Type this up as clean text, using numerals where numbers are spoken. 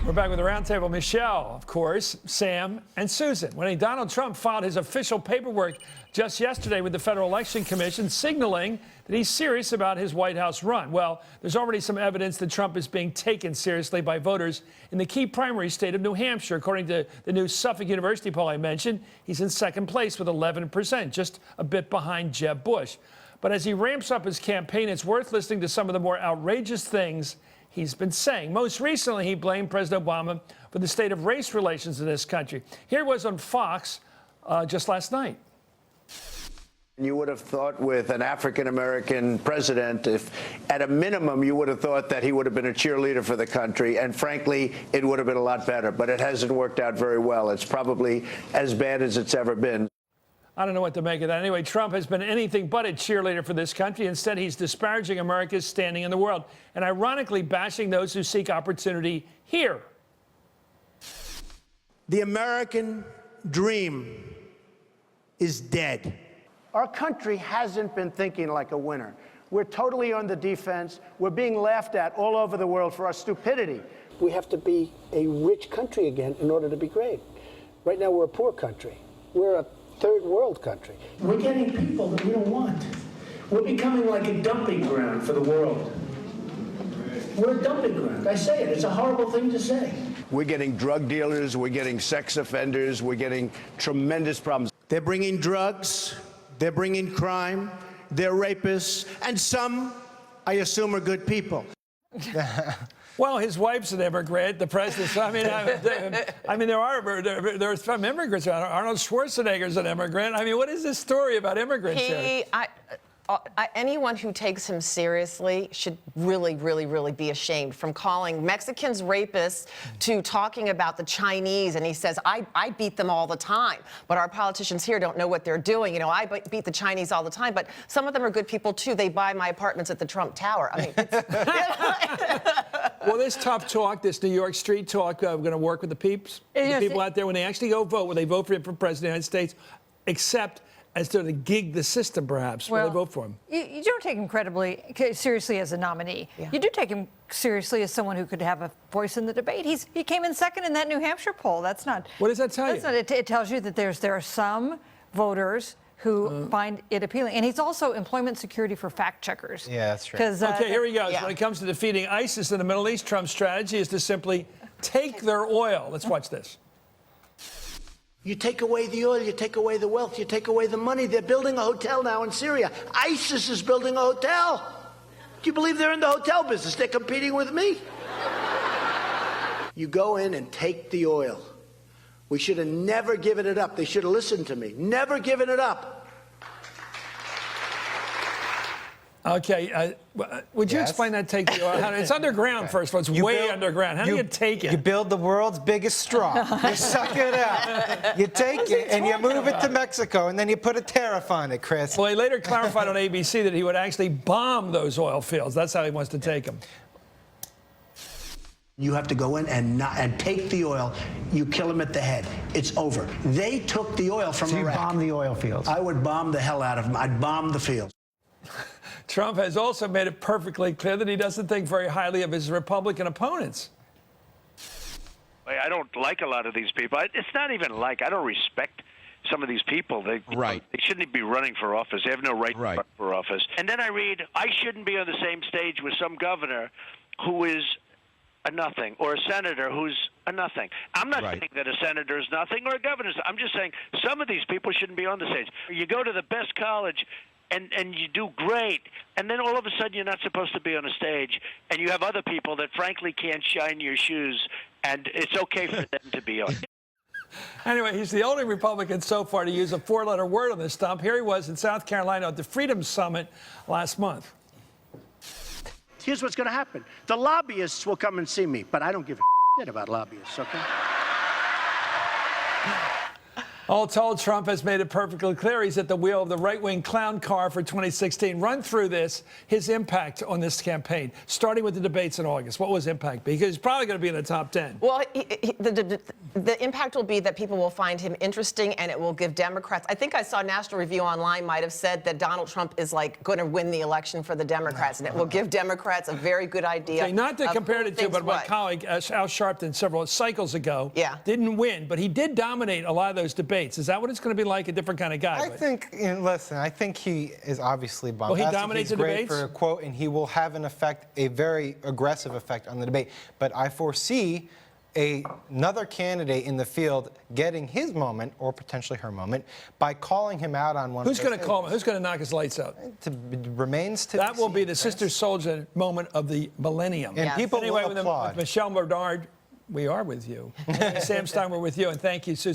We're back with the roundtable. Michelle, of course, Sam, and Susan. When Donald Trump filed his official paperwork just yesterday with the Federal Election Commission, signaling that he's serious about his White House run. Well, there's already some evidence that Trump is being taken seriously by voters in the key primary state of New Hampshire. According to the new Suffolk University poll I mentioned, he's in second place with 11%, just a bit behind Jeb Bush. But as he ramps up his campaign, it's worth listening to some of the more outrageous things he's been saying. Most recently, he blamed President Obama for the state of race relations in this country. Here it was on Fox just last night. You would have thought with an African-American president, if at a minimum you would have thought that he would have been a cheerleader for the country, and frankly, it would have been a lot better. But it hasn't worked out very well. It's probably as bad as it's ever been. I don't know what to make of that. Anyway, Trump has been anything but a cheerleader for this country. Instead, he's disparaging America's standing in the world and ironically bashing those who seek opportunity here. The American dream is dead. Our country hasn't been thinking like a winner. We're totally on the defense. We're being laughed at all over the world for our stupidity. We have to be a rich country again in order to be great. Right now, we're a poor country. We're a third world country. We're getting people that we don't want. We're becoming like a dumping ground for the world. We're a dumping ground. I say it. It's a horrible thing to say. We're getting drug dealers. We're getting sex offenders. We're getting tremendous problems. They're bringing drugs. They're bringing crime. They're rapists. And some, I assume, are good people. Well, his wife's an immigrant. The president. I mean, there are some immigrants. Arnold Schwarzenegger's an immigrant. I mean, what is this story about immigrants here? Anyone who takes him seriously should really, really, really be ashamed. From calling Mexicans rapists to talking about the Chinese, and he says, I beat them all the time. But our politicians here don't know what they're doing. You know, I beat the Chinese all the time, but some of them are good people too. They buy my apartments at the Trump Tower. I mean, well, this tough talk, this New York street talk, we're going to work with the people out there when they actually go vote, when they vote for him for president of the United States, except as to gig the system, perhaps, when they vote for him. You don't take him incredibly seriously as a nominee. Yeah. You do take him seriously as someone who could have a voice in the debate. He came in second in that New Hampshire poll. That's not. What does that tell you? It tells you that there are some voters who find it appealing. And he's also employment security for fact checkers. Yeah, that's true. Okay, here he goes. Yeah. When it comes to defeating ISIS in the Middle East, Trump's strategy is to simply take their oil. Let's watch this. You take away the oil, you take away the wealth, you take away the money. They're building a hotel now in Syria. ISIS is building a hotel. Do you believe they're in the hotel business? They're competing with me. You go in and take the oil. We should have never given it up. They should have listened to me. Never given it up. Okay, would you explain that take the oil? It's underground, first of all. It's way underground. How do you take it? You build the world's biggest straw. You suck it out. You take it and you move it to Mexico, and then you put a tariff on it, Chris. Well, he later clarified on ABC that he would actually bomb those oil fields. That's how he wants to take them. You have to go in and take the oil. You kill them at the head. It's over. They took the oil from Iraq. So you bomb the oil fields? I would bomb the hell out of them. I'd bomb the fields. Trump has also made it perfectly clear that he doesn't think very highly of his Republican opponents. I don't like a lot of these people. It's not even like I don't respect some of these people. They shouldn't be running for office. They have no right to run for office. And then I read, I shouldn't be on the same stage with some governor who is a nothing, or a senator who's a nothing. I'm not saying that a senator is nothing or a governor is. I'm just saying some of these people shouldn't be on the stage. You go to the best college and you do great, and then all of a sudden you're not supposed to be on a stage, and you have other people that frankly can't shine your shoes, and it's okay for them to be on. Anyway, he's the only Republican so far to use a four-letter word on this stump. Here he was in South Carolina at the Freedom Summit last month. Here's what's going to happen. The lobbyists will come and see me, but I don't give a shit about lobbyists, okay? All told, Trump has made it perfectly clear he's at the wheel of the right-wing clown car for 2016. Run through his impact on this campaign, starting with the debates in August. What was impact? Because he's probably going to be in the top 10. Well, the impact will be that people will find him interesting, and it will give Democrats. I think I saw National Review Online might have said that Donald Trump is like going to win the election for the Democrats, and it will give Democrats a very good idea. Okay, not to compare it to, but my what. colleague Al Sharpton several cycles ago Yeah. didn't win, but he did dominate a lot of those debates. Is that what it's going to be like? A different kind of guy? I think, listen, I think he is obviously bombastic. Well, he dominates He's the great debates? for a quote, and he will have an effect, a very aggressive effect on the debate. But I foresee another candidate in the field getting his moment, or potentially her moment, by calling him out on one. Who's going to call him? Who's going to knock his lights out? Remains to That be will seen, be the Chris. Sister Soldier moment of the millennium. And people anyway, will applaud. with Michelle Bernard, we are with you. Sam Stein, we're with you, and thank you, Susan.